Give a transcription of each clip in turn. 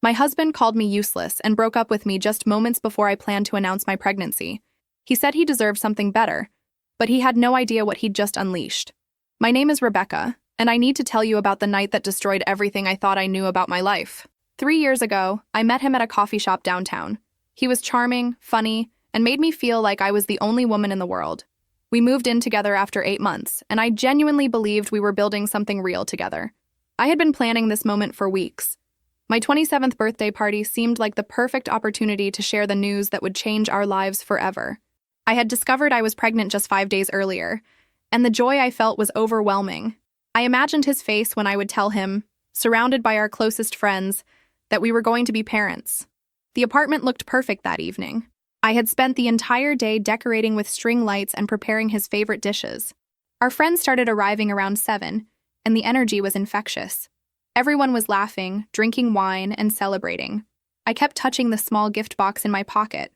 My husband called me useless and broke up with me just moments before I planned to announce my pregnancy. He said he deserved something better, but he had no idea what he'd just unleashed. My name is Rebecca, and I need to tell you about the night that destroyed everything I thought I knew about my life. 3 years ago, I met him at a coffee shop downtown. He was charming, funny, and made me feel like I was the only woman in the world. We moved in together after 8 months, and I genuinely believed we were building something real together. I had been planning this moment for weeks. My 27th birthday party seemed like the perfect opportunity to share the news that would change our lives forever. I had discovered I was pregnant just 5 days earlier, and the joy I felt was overwhelming. I imagined his face when I would tell him, surrounded by our closest friends, that we were going to be parents. The apartment looked perfect that evening. I had spent the entire day decorating with string lights and preparing his favorite dishes. Our friends started arriving around 7, and the energy was infectious. Everyone was laughing, drinking wine, and celebrating. I kept touching the small gift box in my pocket,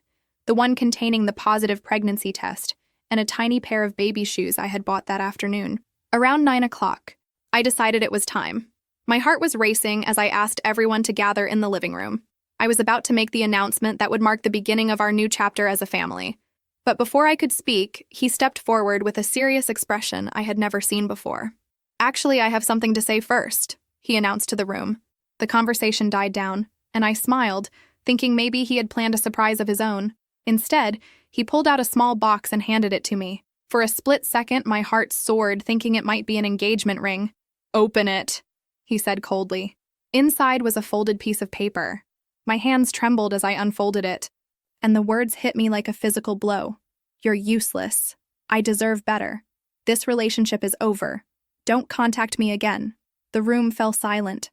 the one containing the positive pregnancy test, and a tiny pair of baby shoes I had bought that afternoon. Around 9 o'clock, I decided it was time. My heart was racing as I asked everyone to gather in the living room. I was about to make the announcement that would mark the beginning of our new chapter as a family. But before I could speak, he stepped forward with a serious expression I had never seen before. "Actually, I have something to say first," he announced to the room. The conversation died down, and I smiled, thinking maybe he had planned a surprise of his own. Instead, he pulled out a small box and handed it to me. For a split second, my heart soared, thinking it might be an engagement ring. "Open it," he said coldly. Inside was a folded piece of paper. My hands trembled as I unfolded it, and the words hit me like a physical blow. "You're useless. I deserve better. This relationship is over. Don't contact me again." The room fell silent.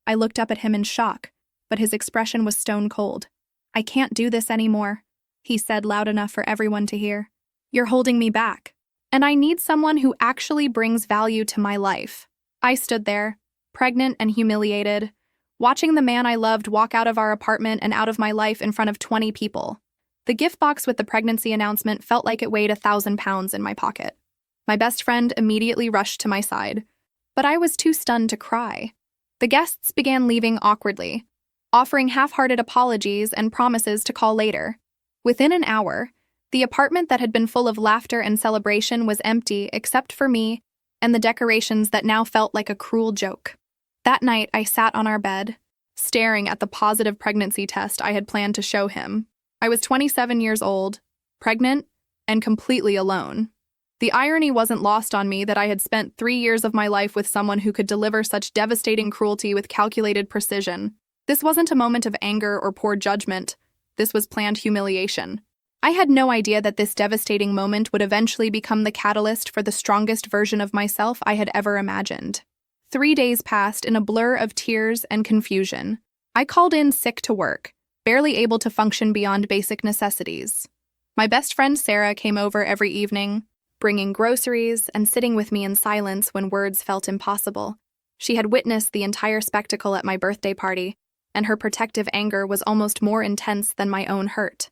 I looked up at him in shock, but his expression was stone cold. "I can't do this anymore," he said loud enough for everyone to hear. "You're holding me back, and I need someone who actually brings value to my life." I stood there, pregnant and humiliated, watching the man I loved walk out of our apartment and out of my life in front of 20 people. The gift box with the pregnancy announcement felt like it weighed 1,000 pounds in my pocket. My best friend immediately rushed to my side, but I was too stunned to cry. The guests began leaving awkwardly, offering half-hearted apologies and promises to call later. Within an hour, the apartment that had been full of laughter and celebration was empty except for me and the decorations that now felt like a cruel joke. That night, I sat on our bed, staring at the positive pregnancy test I had planned to show him. I was 27 years old, pregnant, and completely alone. The irony wasn't lost on me that I had spent 3 years of my life with someone who could deliver such devastating cruelty with calculated precision. This wasn't a moment of anger or poor judgment. This was planned humiliation. I had no idea that this devastating moment would eventually become the catalyst for the strongest version of myself I had ever imagined. 3 days passed in a blur of tears and confusion. I called in sick to work, barely able to function beyond basic necessities. My best friend Sarah came over every evening, bringing groceries and sitting with me in silence when words felt impossible. She had witnessed the entire spectacle at my birthday party, and her protective anger was almost more intense than my own hurt.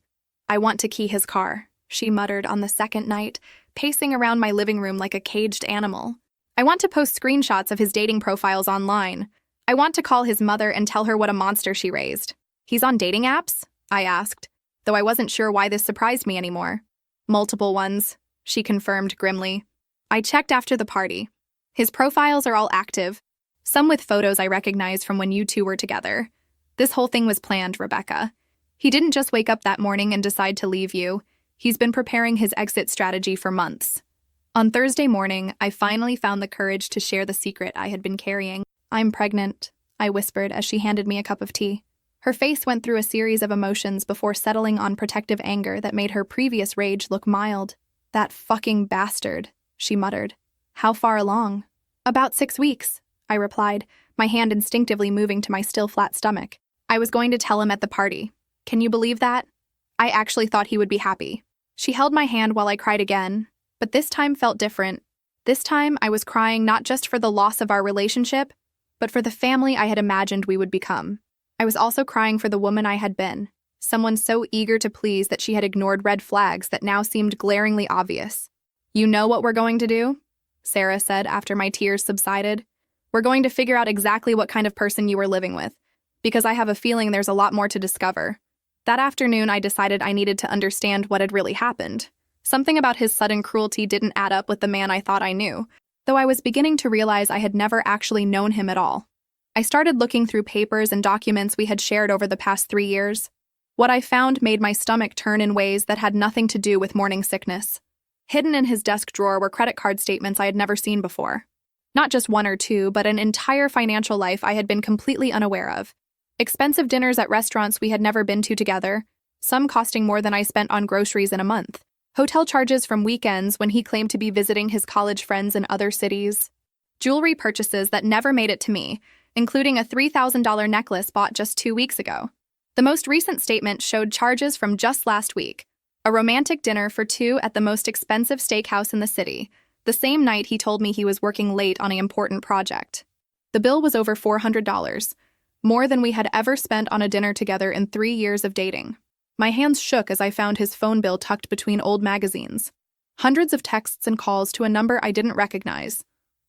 "I want to key his car," she muttered on the second night, pacing around my living room like a caged animal. "I want to post screenshots of his dating profiles online. I want to call his mother and tell her what a monster she raised." "He's on dating apps?" I asked, though I wasn't sure why this surprised me anymore. "Multiple ones," she confirmed grimly. I checked after the party. His profiles are all active, some with photos I recognize from when you two were together. This whole thing was planned, Rebecca. He didn't just wake up that morning and decide to leave you. He's been preparing his exit strategy for months. On Thursday morning, I finally found the courage to share the secret I had been carrying. "I'm pregnant," I whispered as she handed me a cup of tea. Her face went through a series of emotions before settling on protective anger that made her previous rage look mild. "That fucking bastard," she muttered. "How far along?" "About 6 weeks," I replied, my hand instinctively moving to my still flat stomach. "I was going to tell him at the party. Can you believe that? I actually thought he would be happy." She held my hand while I cried again, but this time felt different. This time, I was crying not just for the loss of our relationship, but for the family I had imagined we would become. I was also crying for the woman I had been, someone so eager to please that she had ignored red flags that now seemed glaringly obvious. "You know what we're going to do?" Sarah said after my tears subsided. "We're going to figure out exactly what kind of person you were living with, because I have a feeling there's a lot more to discover. That afternoon, I decided I needed to understand what had really happened. Something about his sudden cruelty didn't add up with the man I thought I knew, though I was beginning to realize I had never actually known him at all. I started looking through papers and documents we had shared over the past 3 years. What I found made my stomach turn in ways that had nothing to do with morning sickness. Hidden in his desk drawer were credit card statements I had never seen before. Not just one or two, but an entire financial life I had been completely unaware of. Expensive dinners at restaurants we had never been to together, some costing more than I spent on groceries in a month. Hotel charges from weekends when he claimed to be visiting his college friends in other cities. Jewelry purchases that never made it to me, including a $3,000 necklace bought just 2 weeks ago. The most recent statement showed charges from just last week. A romantic dinner for 2 at the most expensive steakhouse in the city, the same night he told me he was working late on an important project. The bill was over $400, more than we had ever spent on a dinner together in 3 years of dating. My hands shook as I found his phone bill tucked between old magazines. Hundreds of texts and calls to a number I didn't recognize,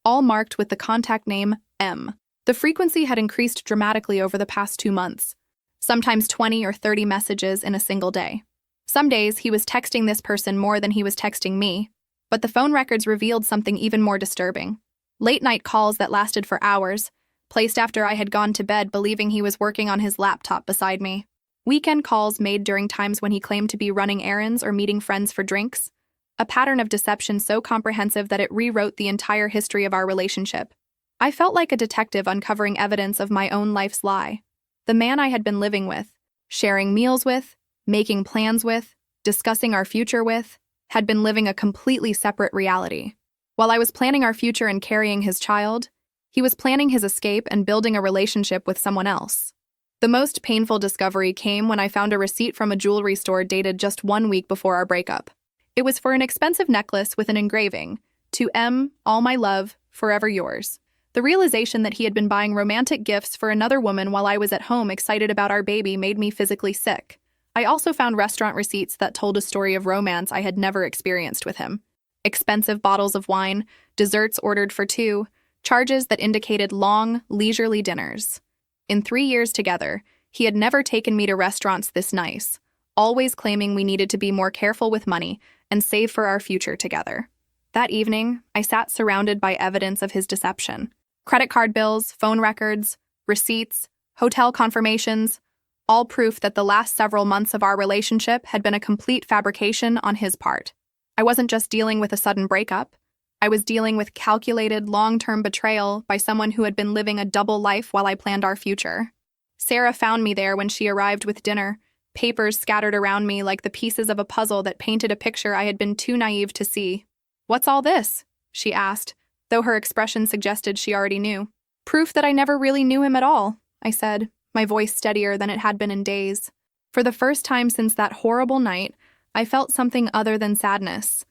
all marked with the contact name M. The frequency had increased dramatically over the past 2 months, sometimes 20 or 30 messages in a single day. Some days he was texting this person more than he was texting me, but the phone records revealed something even more disturbing. Late-night calls that lasted for hours, placed after I had gone to bed believing he was working on his laptop beside me. Weekend calls made during times when he claimed to be running errands or meeting friends for drinks. A pattern of deception so comprehensive that it rewrote the entire history of our relationship. I felt like a detective uncovering evidence of my own life's lie. The man I had been living with, sharing meals with, making plans with, discussing our future with, had been living a completely separate reality. While I was planning our future and carrying his child, he was planning his escape and building a relationship with someone else. The most painful discovery came when I found a receipt from a jewelry store dated just 1 week before our breakup. It was for an expensive necklace with an engraving, "To M, all my love, forever yours." The realization that he had been buying romantic gifts for another woman while I was at home excited about our baby made me physically sick. I also found restaurant receipts that told a story of romance I had never experienced with him. Expensive bottles of wine, desserts ordered for 2, charges that indicated long, leisurely dinners. In 3 years together, he had never taken me to restaurants this nice, always claiming we needed to be more careful with money and save for our future together. That evening, I sat surrounded by evidence of his deception. Credit card bills, phone records, receipts, hotel confirmations, all proof that the last several months of our relationship had been a complete fabrication on his part. I wasn't just dealing with a sudden breakup. I was dealing with calculated, long-term betrayal by someone who had been living a double life while I planned our future. Sarah found me there when she arrived with dinner, papers scattered around me like the pieces of a puzzle that painted a picture I had been too naive to see. "What's all this?" she asked, though her expression suggested she already knew. "Proof that I never really knew him at all," I said, my voice steadier than it had been in days. For the first time since that horrible night, I felt something other than sadness.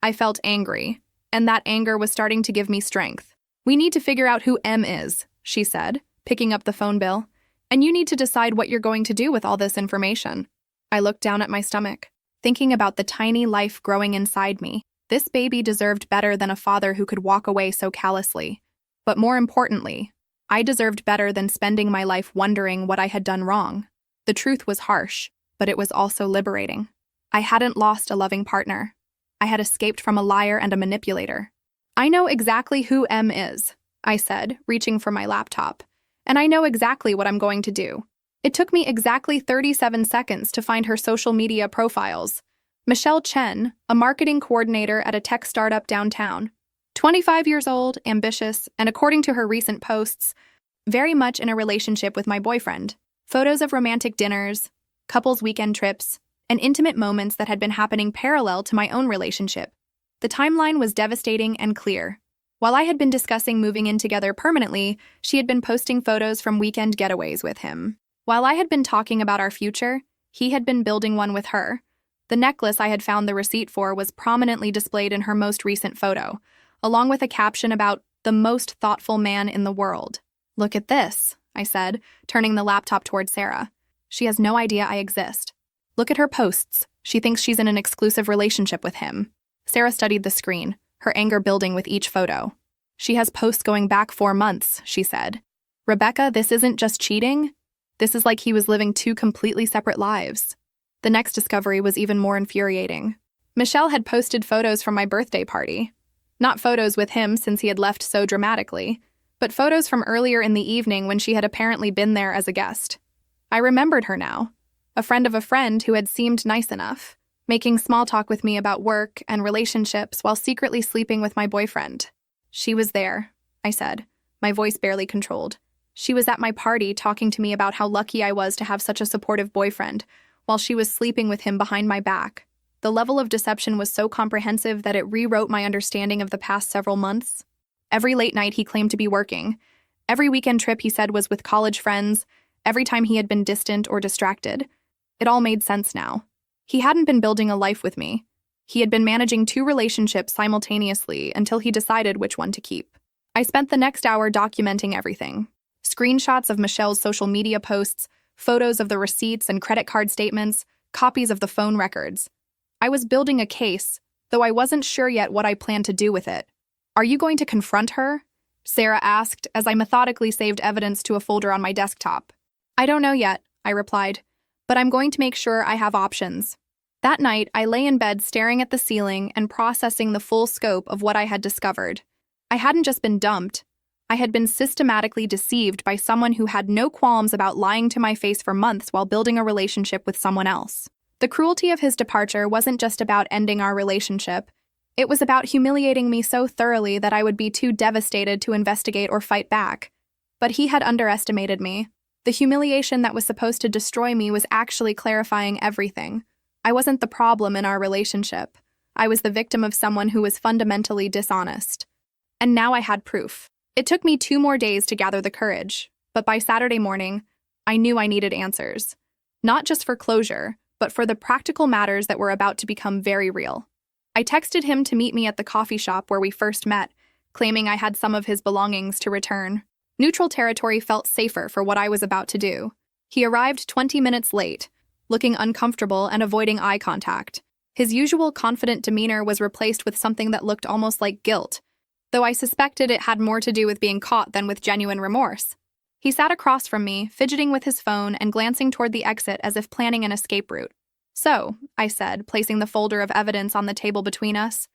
I felt angry, and that anger was starting to give me strength. "We need to figure out who M is," she said, picking up the phone bill, "and you need to decide what you're going to do with all this information." I looked down at my stomach, thinking about the tiny life growing inside me. This baby deserved better than a father who could walk away so callously. But more importantly, I deserved better than spending my life wondering what I had done wrong. The truth was harsh, but it was also liberating. I hadn't lost a loving partner. I had escaped from a liar and a manipulator. "I know exactly who M is," I said, reaching for my laptop, "and I know exactly what I'm going to do." It took me exactly 37 seconds to find her social media profiles. Michelle Chen, a marketing coordinator at a tech startup downtown. 25 years old, ambitious, and according to her recent posts, very much in a relationship with my boyfriend. Photos of romantic dinners, couples' weekend trips, and intimate moments that had been happening parallel to my own relationship. The timeline was devastating and clear. While I had been discussing moving in together permanently, she had been posting photos from weekend getaways with him. While I had been talking about our future, he had been building one with her. The necklace I had found the receipt for was prominently displayed in her most recent photo, along with a caption about the most thoughtful man in the world. "Look at this," I said, turning the laptop toward Sarah. "She has no idea I exist. Look at her posts. She thinks she's in an exclusive relationship with him." Sarah studied the screen, her anger building with each photo. "She has posts going back 4 months," she said. "Rebecca, this isn't just cheating. This is like he was living two completely separate lives. The next discovery was even more infuriating. Michelle had posted photos from my birthday party. Not photos with him since he had left so dramatically, but photos from earlier in the evening when she had apparently been there as a guest. I remembered her now, a friend of a friend who had seemed nice enough, making small talk with me about work and relationships while secretly sleeping with my boyfriend. She was there, I said, my voice barely controlled. She was at my party talking to me about how lucky I was to have such a supportive boyfriend, while she was sleeping with him behind my back. The level of deception was so comprehensive that it rewrote my understanding of the past several months. Every late night he claimed to be working. Every weekend trip he said was with college friends. Every time he had been distant or distracted. It all made sense now. He hadn't been building a life with me. He had been managing two relationships simultaneously until he decided which one to keep. I spent the next hour documenting everything. Screenshots of Michelle's social media posts, photos of the receipts and credit card statements, copies of the phone records. I was building a case, though I wasn't sure yet what I planned to do with it. "Are you going to confront her?" Sarah asked as I methodically saved evidence to a folder on my desktop. "I don't know yet," I replied, "but I'm going to make sure I have options." That night, I lay in bed staring at the ceiling and processing the full scope of what I had discovered. I hadn't just been dumped. I had been systematically deceived by someone who had no qualms about lying to my face for months while building a relationship with someone else. The cruelty of his departure wasn't just about ending our relationship. It was about humiliating me so thoroughly that I would be too devastated to investigate or fight back. But he had underestimated me. The humiliation that was supposed to destroy me was actually clarifying everything. I wasn't the problem in our relationship. I was the victim of someone who was fundamentally dishonest. And now I had proof. It took me 2 more days to gather the courage, but by Saturday morning, I knew I needed answers. Not just for closure, but for the practical matters that were about to become very real. I texted him to meet me at the coffee shop where we first met, claiming I had some of his belongings to return. Neutral territory felt safer for what I was about to do. He arrived 20 minutes late, looking uncomfortable and avoiding eye contact. His usual confident demeanor was replaced with something that looked almost like guilt, though I suspected it had more to do with being caught than with genuine remorse. He sat across from me, fidgeting with his phone and glancing toward the exit as if planning an escape route. "So," I said, placing the folder of evidence on the table between us,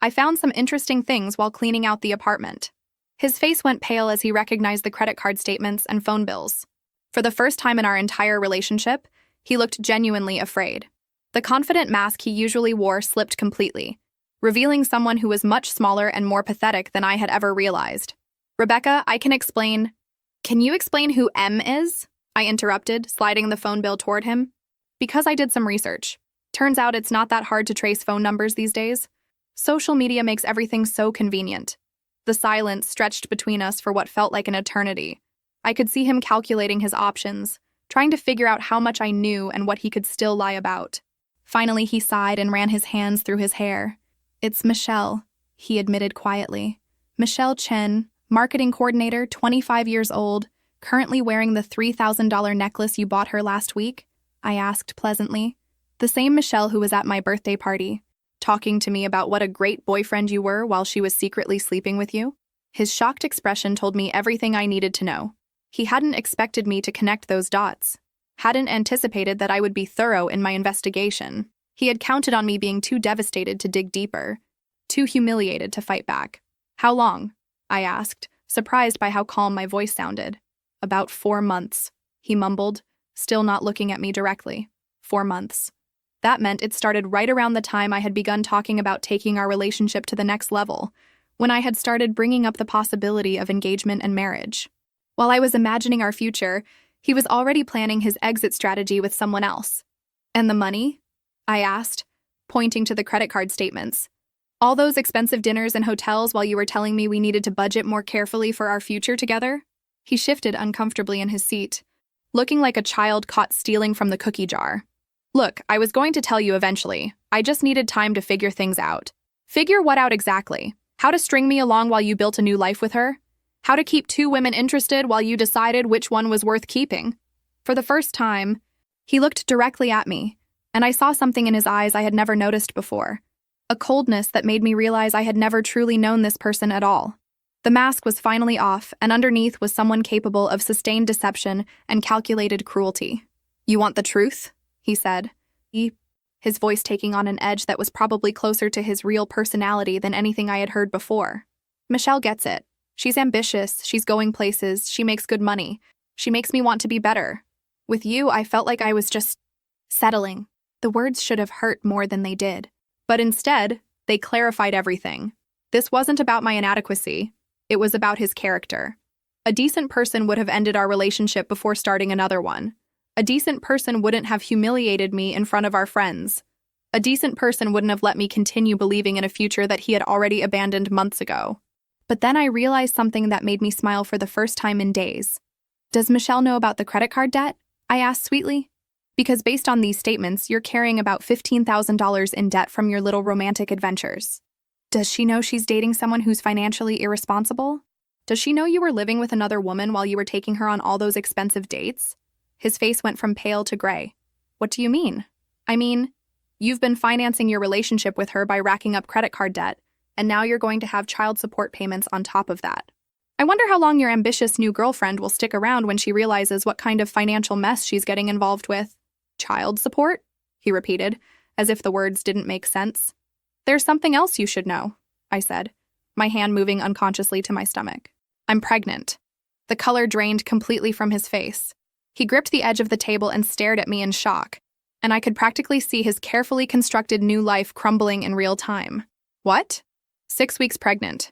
"I found some interesting things while cleaning out the apartment." His face went pale as he recognized the credit card statements and phone bills. For the first time in our entire relationship, he looked genuinely afraid. The confident mask he usually wore slipped completely, revealing someone who was much smaller and more pathetic than I had ever realized. "Rebecca, I can explain—" "Can you explain who M is?" I interrupted, sliding the phone bill toward him. "Because I did some research. Turns out it's not that hard to trace phone numbers these days. Social media makes everything so convenient." The silence stretched between us for what felt like an eternity. I could see him calculating his options, trying to figure out how much I knew and what he could still lie about. Finally, he sighed and ran his hands through his hair. "It's Michelle," he admitted quietly. "Michelle Chen, marketing coordinator, 25 years old, currently wearing the $3,000 necklace you bought her last week?" I asked pleasantly. "The same Michelle who was at my birthday party, talking to me about what a great boyfriend you were while she was secretly sleeping with you?" His shocked expression told me everything I needed to know. He hadn't expected me to connect those dots, hadn't anticipated that I would be thorough in my investigation. He had counted on me being too devastated to dig deeper, too humiliated to fight back. "How long?" I asked, surprised by how calm my voice sounded. "About 4 months," he mumbled, still not looking at me directly. 4 months. That meant it started right around the time I had begun talking about taking our relationship to the next level, when I had started bringing up the possibility of engagement and marriage. While I was imagining our future, he was already planning his exit strategy with someone else. "And the money?" I asked, pointing to the credit card statements. "All those expensive dinners and hotels while you were telling me we needed to budget more carefully for our future together?" He shifted uncomfortably in his seat, looking like a child caught stealing from the cookie jar. "Look, I was going to tell you eventually. I just needed time to figure things out." "Figure what out exactly? How to string me along while you built a new life with her? How to keep 2 women interested while you decided which one was worth keeping?" For the first time, he looked directly at me, and I saw something in his eyes I had never noticed before. A coldness that made me realize I had never truly known this person at all. The mask was finally off, and underneath was someone capable of sustained deception and calculated cruelty. "You want the truth?" he said, his voice taking on an edge that was probably closer to his real personality than anything I had heard before. "Michelle gets it. She's ambitious, she's going places, she makes good money. She makes me want to be better. With you, I felt like I was just settling." The words should have hurt more than they did. But instead, they clarified everything. This wasn't about my inadequacy. It was about his character. A decent person would have ended our relationship before starting another one. A decent person wouldn't have humiliated me in front of our friends. A decent person wouldn't have let me continue believing in a future that he had already abandoned months ago. But then I realized something that made me smile for the first time in days. "Does Michelle know about the credit card debt?" I asked sweetly. "Because based on these statements, you're carrying about $15,000 in debt from your little romantic adventures. Does she know she's dating someone who's financially irresponsible? Does she know you were living with another woman while you were taking her on all those expensive dates?" His face went from pale to gray. "What do you mean?" "I mean, you've been financing your relationship with her by racking up credit card debt, and now you're going to have child support payments on top of that. I wonder how long your ambitious new girlfriend will stick around when she realizes what kind of financial mess she's getting involved with." "Child support?" he repeated, as if the words didn't make sense. "There's something else you should know," I said, my hand moving unconsciously to my stomach. "I'm pregnant." The color drained completely from his face. He gripped the edge of the table and stared at me in shock, and I could practically see his carefully constructed new life crumbling in real time. "What?" 6 weeks pregnant.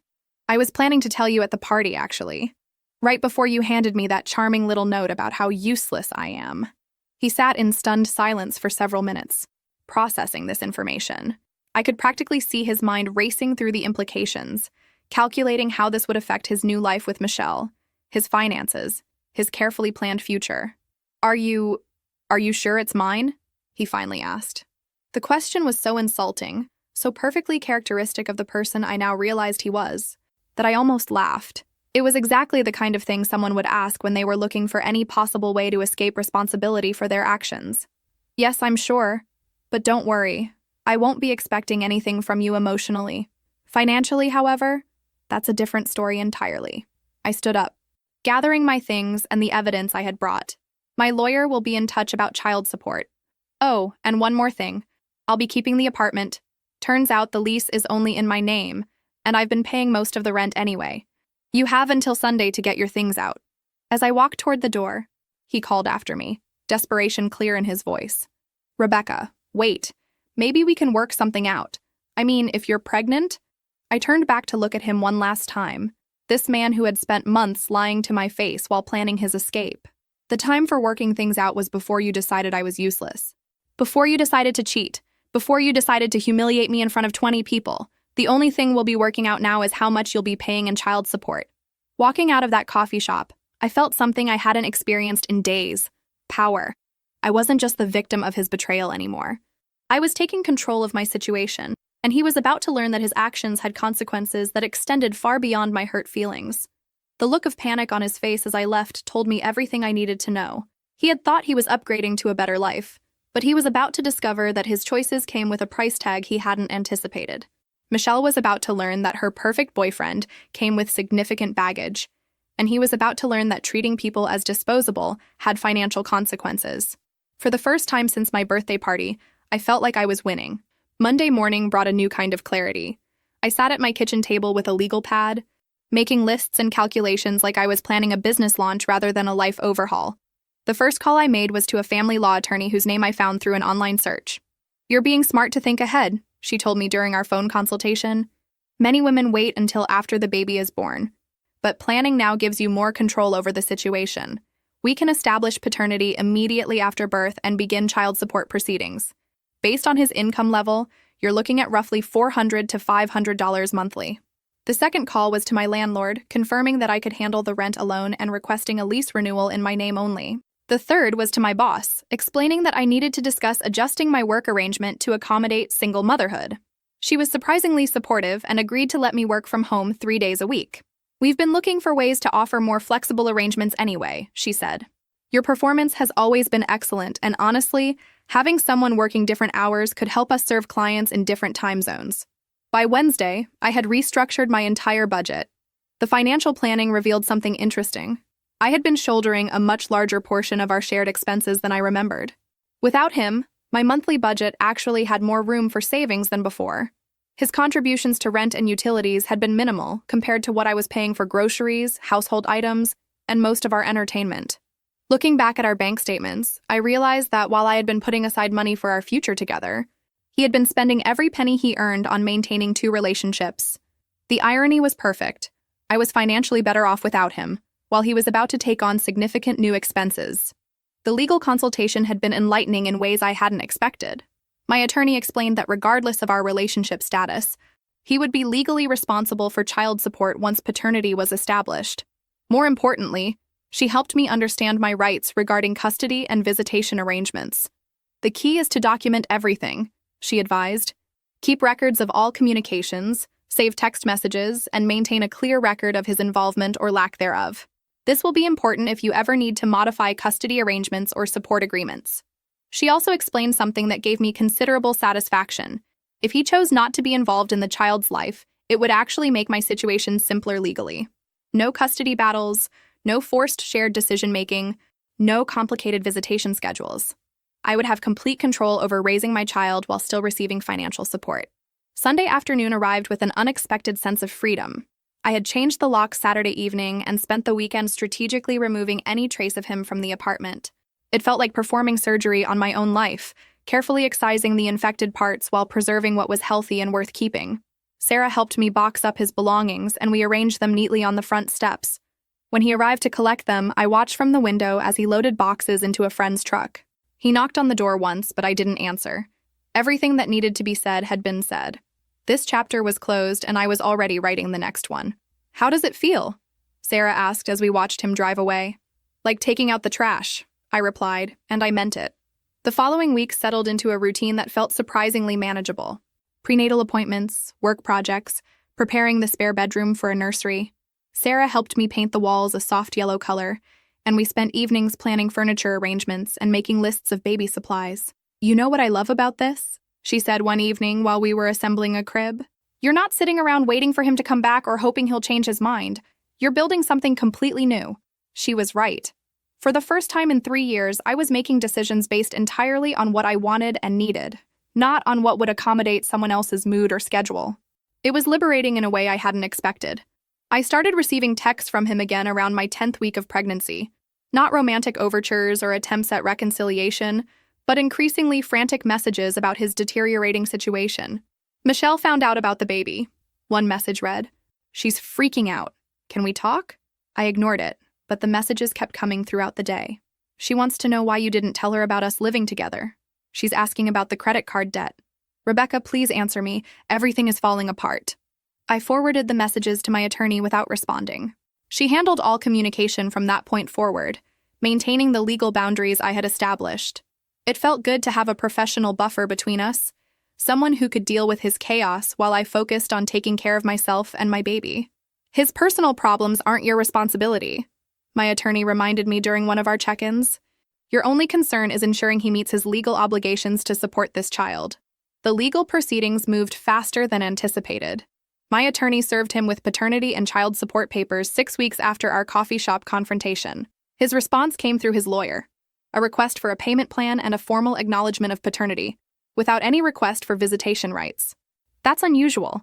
I was planning to tell you at the party, actually. Right before you handed me that charming little note about how useless I am. He sat in stunned silence for several minutes, processing this information. I could practically see his mind racing through the implications, calculating how this would affect his new life with Michelle, his finances, his carefully planned future. Are you sure it's mine?" he finally asked. The question was so insulting, so perfectly characteristic of the person I now realized he was, that I almost laughed. It was exactly the kind of thing someone would ask when they were looking for any possible way to escape responsibility for their actions. "Yes, I'm sure. But don't worry. I won't be expecting anything from you emotionally. Financially, however, that's a different story entirely." I stood up, gathering my things and the evidence I had brought. "My lawyer will be in touch about child support. Oh, and one more thing. I'll be keeping the apartment. Turns out the lease is only in my name, and I've been paying most of the rent anyway. You have until Sunday to get your things out." As I walked toward the door, he called after me, desperation clear in his voice. "Rebecca, wait. Maybe we can work something out. I mean, if you're pregnant." I turned back to look at him one last time. This man who had spent months lying to my face while planning his escape. "The time for working things out was before you decided I was useless. Before you decided to cheat. Before you decided to humiliate me in front of 20 people. The only thing we'll be working out now is how much you'll be paying in child support." Walking out of that coffee shop, I felt something I hadn't experienced in days. Power. I wasn't just the victim of his betrayal anymore. I was taking control of my situation, and he was about to learn that his actions had consequences that extended far beyond my hurt feelings. The look of panic on his face as I left told me everything I needed to know. He had thought he was upgrading to a better life, but he was about to discover that his choices came with a price tag he hadn't anticipated. Michelle was about to learn that her perfect boyfriend came with significant baggage, and he was about to learn that treating people as disposable had financial consequences. For the first time since my birthday party, I felt like I was winning. Monday morning brought a new kind of clarity. I sat at my kitchen table with a legal pad, making lists and calculations like I was planning a business launch rather than a life overhaul. The first call I made was to a family law attorney whose name I found through an online search. "You're being smart to think ahead," she told me during our phone consultation. "Many women wait until after the baby is born. But planning now gives you more control over the situation. We can establish paternity immediately after birth and begin child support proceedings. Based on his income level, you're looking at roughly $400 to $500 monthly." The second call was to my landlord, confirming that I could handle the rent alone and requesting a lease renewal in my name only. The third was to my boss, explaining that I needed to discuss adjusting my work arrangement to accommodate single motherhood. She was surprisingly supportive and agreed to let me work from home 3 days a week. "We've been looking for ways to offer more flexible arrangements anyway," she said. "Your performance has always been excellent, and honestly, having someone working different hours could help us serve clients in different time zones." By Wednesday, I had restructured my entire budget. The financial planning revealed something interesting. I had been shouldering a much larger portion of our shared expenses than I remembered. Without him, my monthly budget actually had more room for savings than before. His contributions to rent and utilities had been minimal compared to what I was paying for groceries, household items, and most of our entertainment. Looking back at our bank statements, I realized that while I had been putting aside money for our future together, he had been spending every penny he earned on maintaining two relationships. The irony was perfect. I was financially better off without him, while he was about to take on significant new expenses. The legal consultation had been enlightening in ways I hadn't expected. My attorney explained that regardless of our relationship status, he would be legally responsible for child support once paternity was established. More importantly, she helped me understand my rights regarding custody and visitation arrangements. The key is to document everything, she advised. Keep records of all communications, save text messages, and maintain a clear record of his involvement or lack thereof. This will be important if you ever need to modify custody arrangements or support agreements. She also explained something that gave me considerable satisfaction. If he chose not to be involved in the child's life, it would actually make my situation simpler legally. No custody battles, no forced shared decision-making, no complicated visitation schedules. I would have complete control over raising my child while still receiving financial support. Sunday afternoon arrived with an unexpected sense of freedom. I had changed the lock Saturday evening and spent the weekend strategically removing any trace of him from the apartment. It felt like performing surgery on my own life, carefully excising the infected parts while preserving what was healthy and worth keeping. Sarah helped me box up his belongings, and we arranged them neatly on the front steps. When he arrived to collect them, I watched from the window as he loaded boxes into a friend's truck. He knocked on the door once, but I didn't answer. Everything that needed to be said had been said. This chapter was closed, and I was already writing the next one. "How does it feel?" Sarah asked as we watched him drive away. "Like taking out the trash," I replied, and I meant it. The following week settled into a routine that felt surprisingly manageable. Prenatal appointments, work projects, preparing the spare bedroom for a nursery. Sarah helped me paint the walls a soft yellow color, and we spent evenings planning furniture arrangements and making lists of baby supplies. "You know what I love about this?" she said one evening while we were assembling a crib. "You're not sitting around waiting for him to come back or hoping he'll change his mind. You're building something completely new." She was right. For the first time in 3 years, I was making decisions based entirely on what I wanted and needed, not on what would accommodate someone else's mood or schedule. It was liberating in a way I hadn't expected. I started receiving texts from him again around my 10th week of pregnancy. Not romantic overtures or attempts at reconciliation, but increasingly frantic messages about his deteriorating situation. "Michelle found out about the baby," one message read. "She's freaking out. Can we talk?" I ignored it, but the messages kept coming throughout the day. "She wants to know why you didn't tell her about us living together. She's asking about the credit card debt. Rebecca, please answer me. Everything is falling apart." I forwarded the messages to my attorney without responding. She handled all communication from that point forward, maintaining the legal boundaries I had established. It felt good to have a professional buffer between us, someone who could deal with his chaos while I focused on taking care of myself and my baby. "His personal problems aren't your responsibility," my attorney reminded me during one of our check-ins. "Your only concern is ensuring he meets his legal obligations to support this child." The legal proceedings moved faster than anticipated. My attorney served him with paternity and child support papers 6 weeks after our coffee shop confrontation. His response came through his lawyer: a request for a payment plan and a formal acknowledgement of paternity, without any request for visitation rights. "That's unusual,"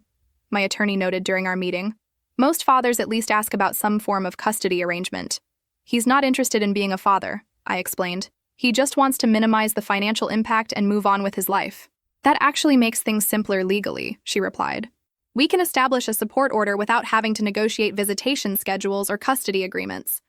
my attorney noted during our meeting. "Most fathers at least ask about some form of custody arrangement." "He's not interested in being a father," I explained. "He just wants to minimize the financial impact and move on with his life." "That actually makes things simpler legally," she replied. "We can establish a support order without having to negotiate visitation schedules or custody agreements.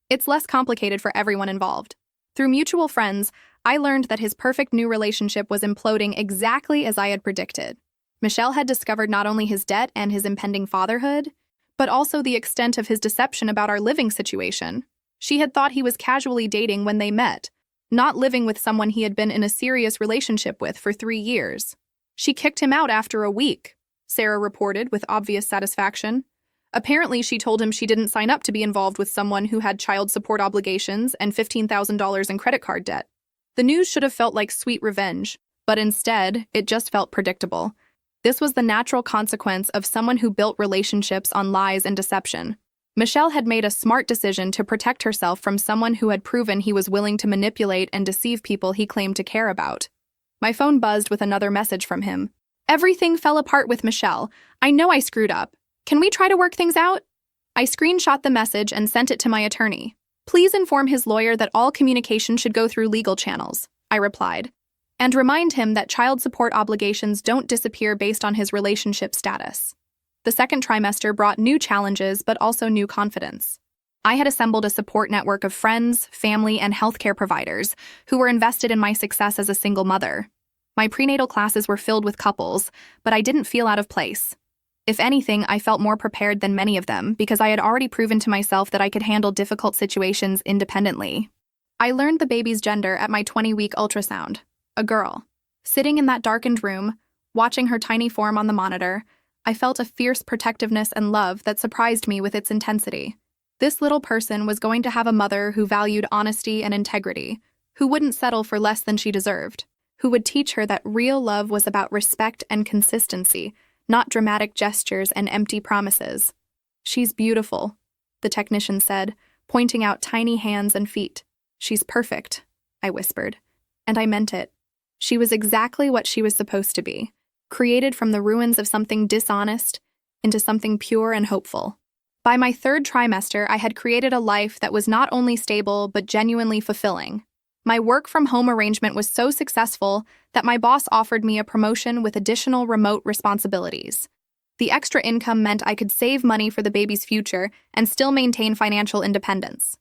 It's less complicated for everyone involved." Through mutual friends, I learned that his perfect new relationship was imploding exactly as I had predicted. Michelle had discovered not only his debt and his impending fatherhood, but also the extent of his deception about our living situation. She had thought he was casually dating when they met, not living with someone he had been in a serious relationship with for 3 years. "She kicked him out after a week," Sarah reported with obvious satisfaction. Apparently, she told him she didn't sign up to be involved with someone who had child support obligations and $15,000 in credit card debt. The news should have felt like sweet revenge, but instead, it just felt predictable. This was the natural consequence of someone who built relationships on lies and deception. Michelle had made a smart decision to protect herself from someone who had proven he was willing to manipulate and deceive people he claimed to care about. My phone buzzed with another message from him. Everything fell apart with Michelle. I know I screwed up. Can we try to work things out? I screenshot the message and sent it to my attorney. Please inform his lawyer that all communication should go through legal channels, I replied, and remind him that child support obligations don't disappear based on his relationship status. The second trimester brought new challenges but also new confidence. I had assembled a support network of friends, family, and healthcare providers who were invested in my success as a single mother. My prenatal classes were filled with couples, but I didn't feel out of place. If anything, I felt more prepared than many of them because I had already proven to myself that I could handle difficult situations independently. I learned the baby's gender at my 20-week ultrasound, a girl. Sitting in that darkened room, watching her tiny form on the monitor, I felt a fierce protectiveness and love that surprised me with its intensity. This little person was going to have a mother who valued honesty and integrity, who wouldn't settle for less than she deserved, who would teach her that real love was about respect and consistency, not dramatic gestures and empty promises. She's beautiful, the technician said, pointing out tiny hands and feet. She's perfect, I whispered. And I meant it. She was exactly what she was supposed to be, created from the ruins of something dishonest into something pure and hopeful. By my third trimester, I had created a life that was not only stable but genuinely fulfilling. My work-from-home arrangement was so successful that my boss offered me a promotion with additional remote responsibilities. The extra income meant I could save money for the baby's future and still maintain financial independence.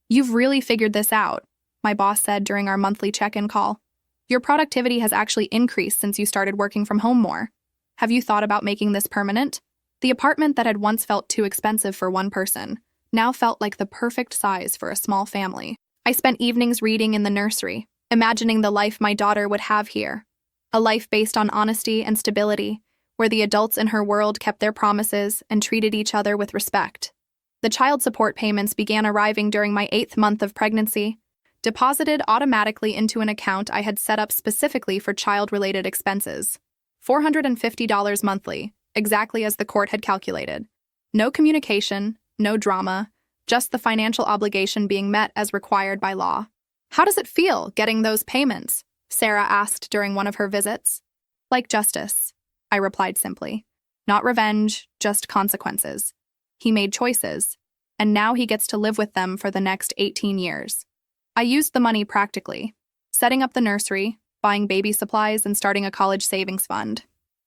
You've really figured this out, my boss said during our monthly check-in call. Your productivity has actually increased since you started working from home more. Have you thought about making this permanent? The apartment that had once felt too expensive for one person now felt like the perfect size for a small family. I spent evenings reading in the nursery, imagining the life my daughter would have here. A life based on honesty and stability, where the adults in her world kept their promises and treated each other with respect. The child support payments began arriving during my 8th month of pregnancy, deposited automatically into an account I had set up specifically for child-related expenses. $450 monthly, exactly as the court had calculated. No communication, no drama, just the financial obligation being met as required by law. How does it feel, getting those payments? Sarah asked during one of her visits. Like justice, I replied simply. Not revenge, just consequences. He made choices, and now he gets to live with them for the next 18 years. I used the money practically, setting up the nursery, buying baby supplies, and starting a college savings fund.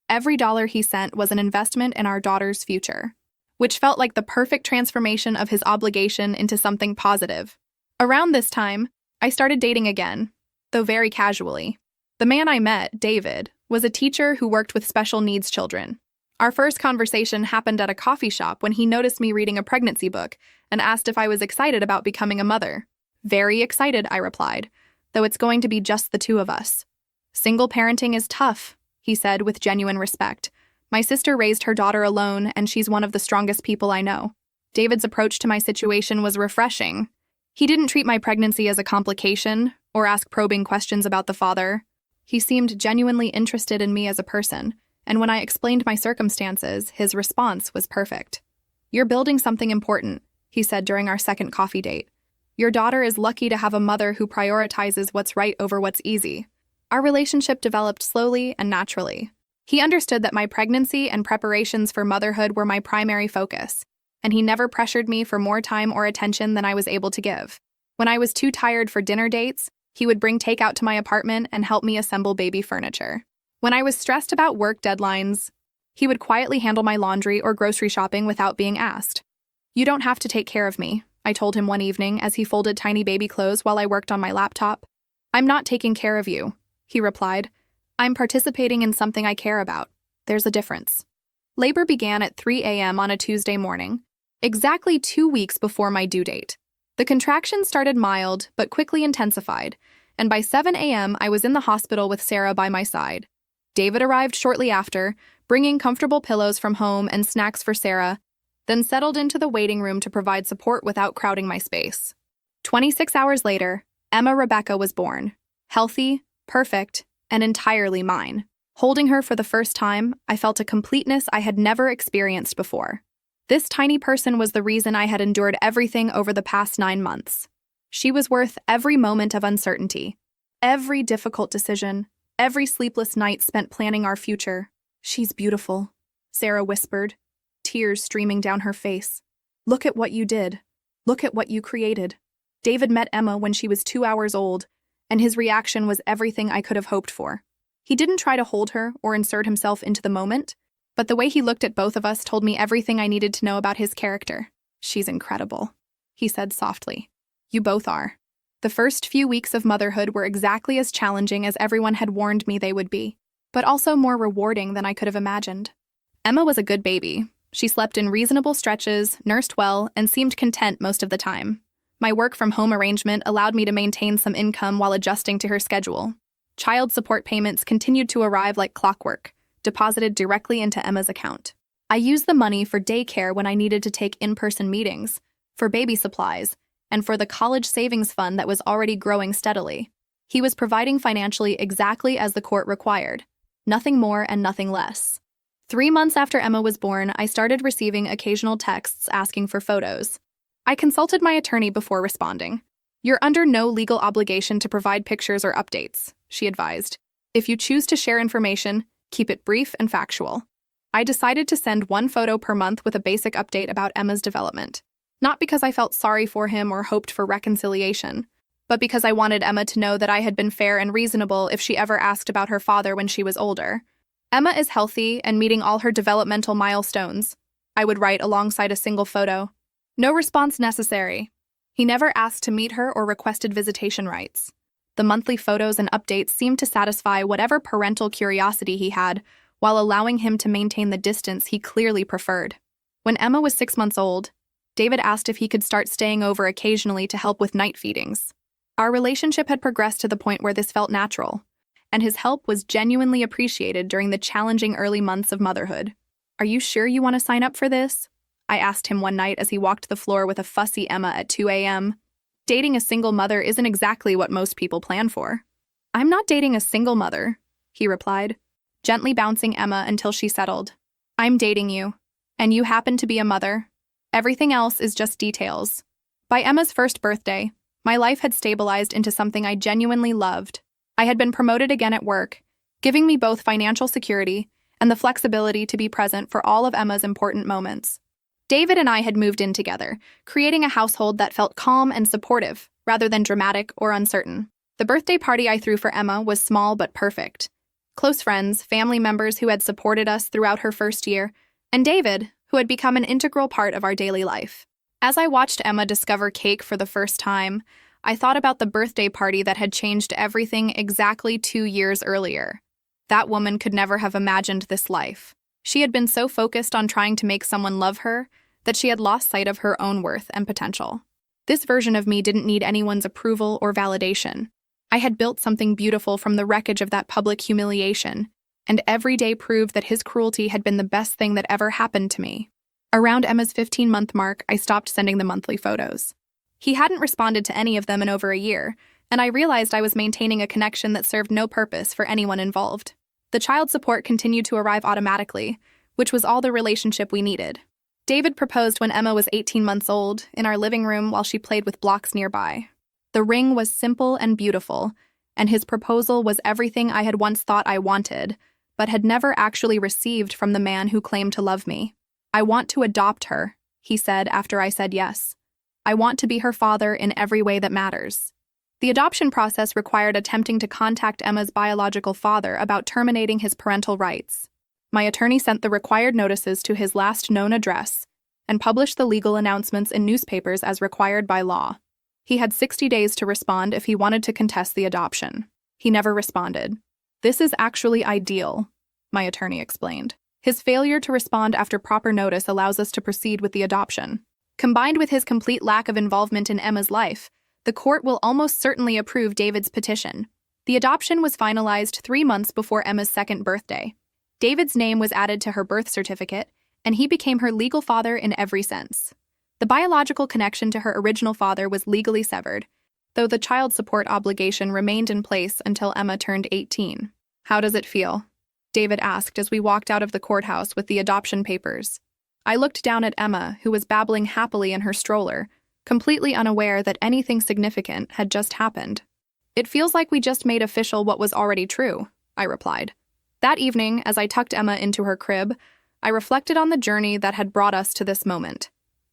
Every dollar he sent was an investment in our daughter's future, which felt like the perfect transformation of his obligation into something positive. Around this time, I started dating again, though very casually. The man I met, David, was a teacher who worked with special needs children. Our first conversation happened at a coffee shop when he noticed me reading a pregnancy book and asked if I was excited about becoming a mother. Very excited, I replied, though it's going to be just the two of us. Single parenting is tough, he said with genuine respect. My sister raised her daughter alone, and she's one of the strongest people I know. David's approach to my situation was refreshing. He didn't treat my pregnancy as a complication or ask probing questions about the father. He seemed genuinely interested in me as a person, and when I explained my circumstances, his response was perfect. You're building something important, he said during our second coffee date. Your daughter is lucky to have a mother who prioritizes what's right over what's easy. Our relationship developed slowly and naturally. He understood that my pregnancy and preparations for motherhood were my primary focus, and he never pressured me for more time or attention than I was able to give. When I was too tired for dinner dates, he would bring takeout to my apartment and help me assemble baby furniture. When I was stressed about work deadlines, he would quietly handle my laundry or grocery shopping without being asked. You don't have to take care of me, I told him one evening as he folded tiny baby clothes while I worked on my laptop. I'm not taking care of you, he replied. I'm participating in something I care about. There's a difference. Labor began at 3 a.m. on a Tuesday morning, exactly 2 weeks before my due date. The contractions started mild, but quickly intensified, and by 7 a.m. I was in the hospital with Sarah by my side. David arrived shortly after, bringing comfortable pillows from home and snacks for Sarah, then settled into the waiting room to provide support without crowding my space. 26 hours later, Emma Rebecca was born, healthy, perfect, and entirely mine. Holding her for the first time, I felt a completeness I had never experienced before. This tiny person was the reason I had endured everything over the past 9 months. She was worth every moment of uncertainty, every difficult decision, every sleepless night spent planning our future. She's beautiful, Sarah whispered, tears streaming down her face. Look at what you did. Look at what you created. David met Emma when she was 2 hours old, and his reaction was everything I could have hoped for. He didn't try to hold her or insert himself into the moment, but the way he looked at both of us told me everything I needed to know about his character. She's incredible, he said softly. You both are. The first few weeks of motherhood were exactly as challenging as everyone had warned me they would be, but also more rewarding than I could have imagined. Emma was a good baby. She slept in reasonable stretches, nursed well, and seemed content most of the time. My work-from-home arrangement allowed me to maintain some income while adjusting to her schedule. Child support payments continued to arrive like clockwork, deposited directly into Emma's account. I used the money for daycare when I needed to take in-person meetings, for baby supplies, and for the college savings fund that was already growing steadily. He was providing financially exactly as the court required, nothing more and nothing less. 3 months after Emma was born, I started receiving occasional texts asking for photos. I consulted my attorney before responding. You're under no legal obligation to provide pictures or updates, she advised. If you choose to share information, keep it brief and factual. I decided to send 1 photo per month with a basic update about Emma's development. Not because I felt sorry for him or hoped for reconciliation, but because I wanted Emma to know that I had been fair and reasonable if she ever asked about her father when she was older. Emma is healthy and meeting all her developmental milestones, I would write alongside a single photo. No response necessary. He never asked to meet her or requested visitation rights. The monthly photos and updates seemed to satisfy whatever parental curiosity he had, while allowing him to maintain the distance he clearly preferred. When Emma was 6 months old, David asked if he could start staying over occasionally to help with night feedings. Our relationship had progressed to the point where this felt natural, and his help was genuinely appreciated during the challenging early months of motherhood. Are you sure you want to sign up for this? I asked him one night as he walked the floor with a fussy Emma at 2 a.m. Dating a single mother isn't exactly what most people plan for. I'm not dating a single mother, he replied, gently bouncing Emma until she settled. I'm dating you, and you happen to be a mother. Everything else is just details. By Emma's first birthday, my life had stabilized into something I genuinely loved. I had been promoted again at work, giving me both financial security and the flexibility to be present for all of Emma's important moments. David and I had moved in together, creating a household that felt calm and supportive, rather than dramatic or uncertain. The birthday party I threw for Emma was small but perfect. Close friends, family members who had supported us throughout her first year, and David, who had become an integral part of our daily life. As I watched Emma discover cake for the first time, I thought about the birthday party that had changed everything exactly 2 years earlier. That woman could never have imagined this life. She had been so focused on trying to make someone love her that she had lost sight of her own worth and potential. This version of me didn't need anyone's approval or validation. I had built something beautiful from the wreckage of that public humiliation, and every day proved that his cruelty had been the best thing that ever happened to me. Around Emma's 15-month mark, I stopped sending the monthly photos. He hadn't responded to any of them in over a year, and I realized I was maintaining a connection that served no purpose for anyone involved. The child support continued to arrive automatically, which was all the relationship we needed. David proposed when Emma was 18 months old, in our living room while she played with blocks nearby. The ring was simple and beautiful, and his proposal was everything I had once thought I wanted, but had never actually received from the man who claimed to love me. I want to adopt her, he said after I said yes. I want to be her father in every way that matters. The adoption process required attempting to contact Emma's biological father about terminating his parental rights. My attorney sent the required notices to his last known address and published the legal announcements in newspapers as required by law. He had 60 days to respond if he wanted to contest the adoption. He never responded. This is actually ideal, my attorney explained. His failure to respond after proper notice allows us to proceed with the adoption. Combined with his complete lack of involvement in Emma's life, the court will almost certainly approve David's petition. The adoption was finalized 3 months before Emma's 2nd birthday. David's name was added to her birth certificate, and he became her legal father in every sense. The biological connection to her original father was legally severed, though the child support obligation remained in place until Emma turned 18. How does it feel? David asked as we walked out of the courthouse with the adoption papers. I looked down at Emma, who was babbling happily in her stroller, completely unaware that anything significant had just happened. "It feels like we just made official what was already true," I replied. That evening, as I tucked Emma into her crib, I reflected on the journey that had brought us to this moment.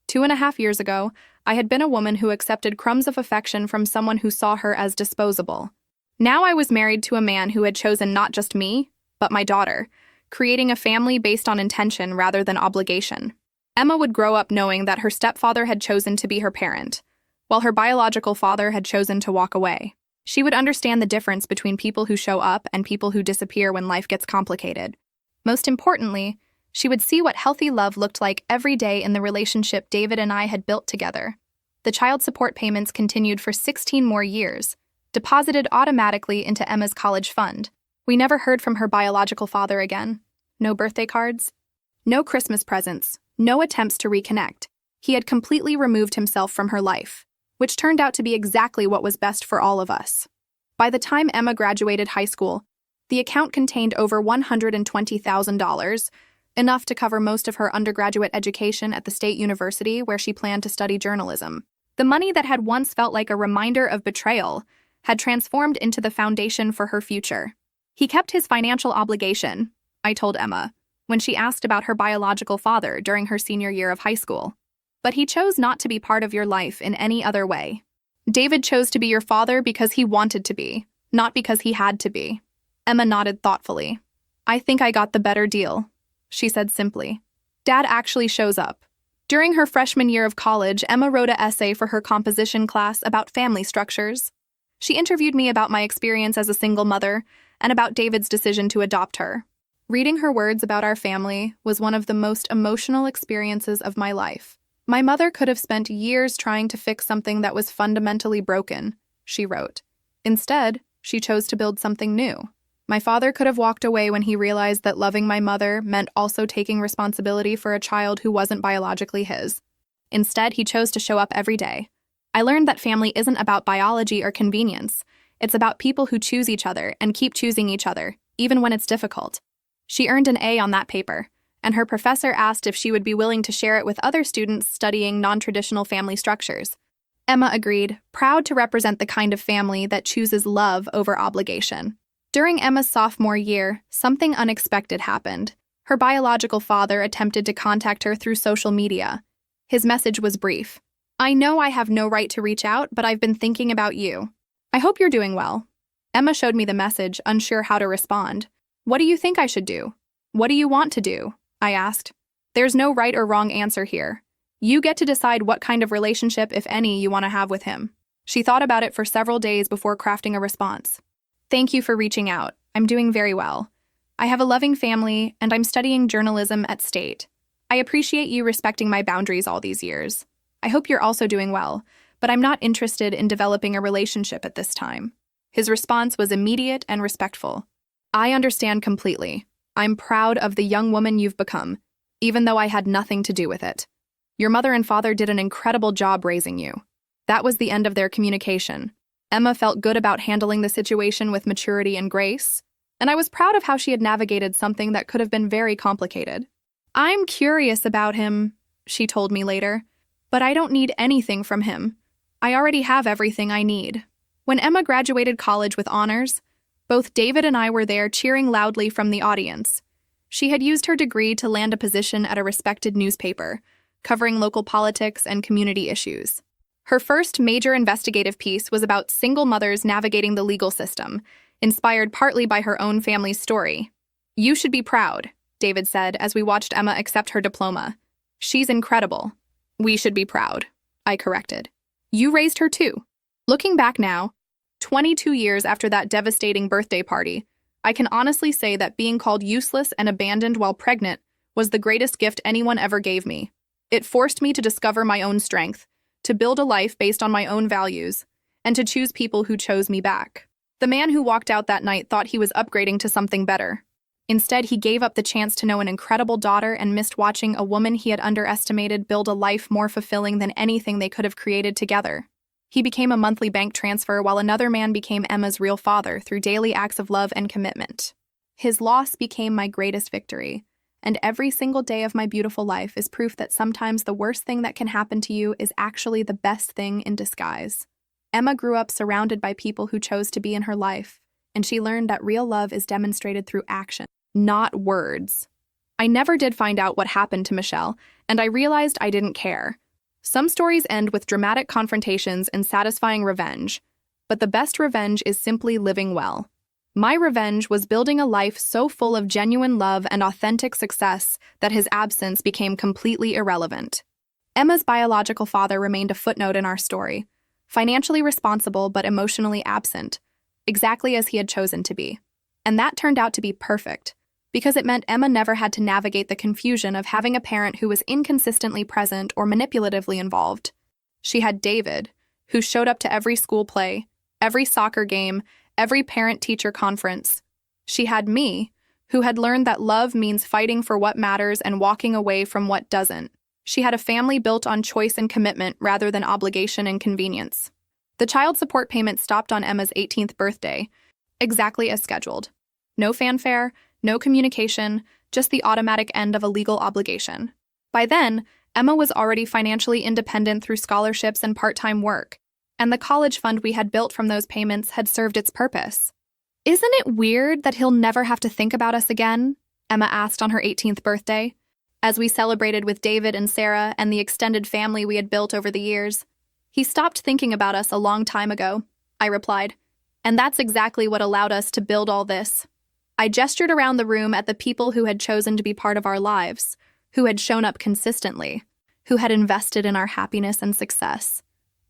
2.5 years ago, I had been a woman who accepted crumbs of affection from someone who saw her as disposable. Now I was married to a man who had chosen not just me, but my daughter, creating a family based on intention rather than obligation. Emma would grow up knowing that her stepfather had chosen to be her parent, while her biological father had chosen to walk away. She would understand the difference between people who show up and people who disappear when life gets complicated. Most importantly, she would see what healthy love looked like every day in the relationship David and I had built together. The child support payments continued for 16 more years, deposited automatically into Emma's college fund. We never heard from her biological father again. No birthday cards, no Christmas presents, no attempts to reconnect. He had completely removed himself from her life, which turned out to be exactly what was best for all of us. By the time Emma graduated high school, the account contained over $120,000, enough to cover most of her undergraduate education at the state university where she planned to study journalism. The money that had once felt like a reminder of betrayal had transformed into the foundation for her future. "He kept his financial obligation," I told Emma, when she asked about her biological father during her senior year of high school. "But he chose not to be part of your life in any other way. David chose to be your father because he wanted to be, not because he had to be." Emma nodded thoughtfully. "I think I got the better deal," she said simply. "Dad actually shows up." During her freshman year of college, Emma wrote an essay for her composition class about family structures. She interviewed me about my experience as a single mother and about David's decision to adopt her. Reading her words about our family was one of the most emotional experiences of my life. "My mother could have spent years trying to fix something that was fundamentally broken," she wrote. "Instead, she chose to build something new. My father could have walked away when he realized that loving my mother meant also taking responsibility for a child who wasn't biologically his. Instead, he chose to show up every day. I learned that family isn't about biology or convenience. It's about people who choose each other and keep choosing each other, even when it's difficult." She earned an A on that paper, and her professor asked if she would be willing to share it with other students studying non-traditional family structures. Emma agreed, proud to represent the kind of family that chooses love over obligation. During Emma's sophomore year, something unexpected happened. Her biological father attempted to contact her through social media. His message was brief. "I know I have no right to reach out, but I've been thinking about you. I hope you're doing well." Emma showed me the message, unsure how to respond. "What do you think I should do? What do you want to do?" I asked. "There's no right or wrong answer here. You get to decide what kind of relationship, if any, you want to have with him." She thought about it for several days before crafting a response. "Thank you for reaching out. I'm doing very well. I have a loving family, and I'm studying journalism at State. I appreciate you respecting my boundaries all these years. I hope you're also doing well, but I'm not interested in developing a relationship at this time." His response was immediate and respectful. "I understand completely. I'm proud of the young woman you've become, even though I had nothing to do with it. Your mother and father did an incredible job raising you." That was the end of their communication. Emma felt good about handling the situation with maturity and grace, and I was proud of how she had navigated something that could have been very complicated. "I'm curious about him," she told me later, "but I don't need anything from him. I already have everything I need." When Emma graduated college with honors, both David and I were there cheering loudly from the audience. She had used her degree to land a position at a respected newspaper, covering local politics and community issues. Her first major investigative piece was about single mothers navigating the legal system, inspired partly by her own family's story. "You should be proud," David said as we watched Emma accept her diploma. "She's incredible." "We should be proud," I corrected. "You raised her too." Looking back now, 22 years after that devastating birthday party, I can honestly say that being called useless and abandoned while pregnant was the greatest gift anyone ever gave me. It forced me to discover my own strength, to build a life based on my own values, and to choose people who chose me back. The man who walked out that night thought he was upgrading to something better. Instead, he gave up the chance to know an incredible daughter and missed watching a woman he had underestimated build a life more fulfilling than anything they could have created together. He became a monthly bank transfer while another man became Emma's real father through daily acts of love and commitment. His loss became my greatest victory, and every single day of my beautiful life is proof that sometimes the worst thing that can happen to you is actually the best thing in disguise. Emma grew up surrounded by people who chose to be in her life, and she learned that real love is demonstrated through action, not words. I never did find out what happened to Michelle, and I realized I didn't care. Some stories end with dramatic confrontations and satisfying revenge, but the best revenge is simply living well. My revenge was building a life so full of genuine love and authentic success that his absence became completely irrelevant. Emma's biological father remained a footnote in our story, financially responsible but emotionally absent, exactly as he had chosen to be. And that turned out to be perfect, because it meant Emma never had to navigate the confusion of having a parent who was inconsistently present or manipulatively involved. She had David, who showed up to every school play, every soccer game, every parent-teacher conference. She had me, who had learned that love means fighting for what matters and walking away from what doesn't. She had a family built on choice and commitment rather than obligation and convenience. The child support payment stopped on Emma's 18th birthday, exactly as scheduled. No fanfare, no communication, just the automatic end of a legal obligation. By then, Emma was already financially independent through scholarships and part-time work, and the college fund we had built from those payments had served its purpose. "Isn't it weird that he'll never have to think about us again?" Emma asked on her 18th birthday, as we celebrated with David and Sarah and the extended family we had built over the years. "He stopped thinking about us a long time ago," I replied, "and that's exactly what allowed us to build all this." I gestured around the room at the people who had chosen to be part of our lives, who had shown up consistently, who had invested in our happiness and success.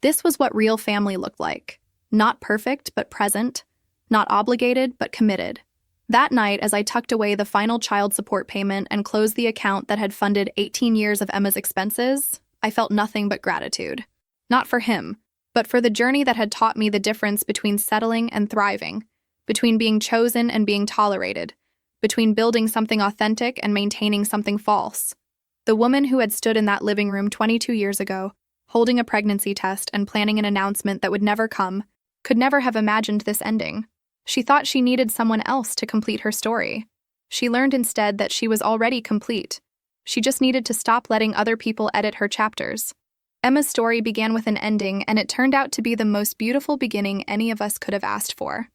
This was what real family looked like. Not perfect, but present. Not obligated, but committed. That night, as I tucked away the final child support payment and closed the account that had funded 18 years of Emma's expenses, I felt nothing but gratitude. Not for him, but for the journey that had taught me the difference between settling and thriving, between being chosen and being tolerated, between building something authentic and maintaining something false. The woman who had stood in that living room 22 years ago, holding a pregnancy test and planning an announcement that would never come, could never have imagined this ending. She thought she needed someone else to complete her story. She learned instead that she was already complete. She just needed to stop letting other people edit her chapters. Emma's story began with an ending, and it turned out to be the most beautiful beginning any of us could have asked for.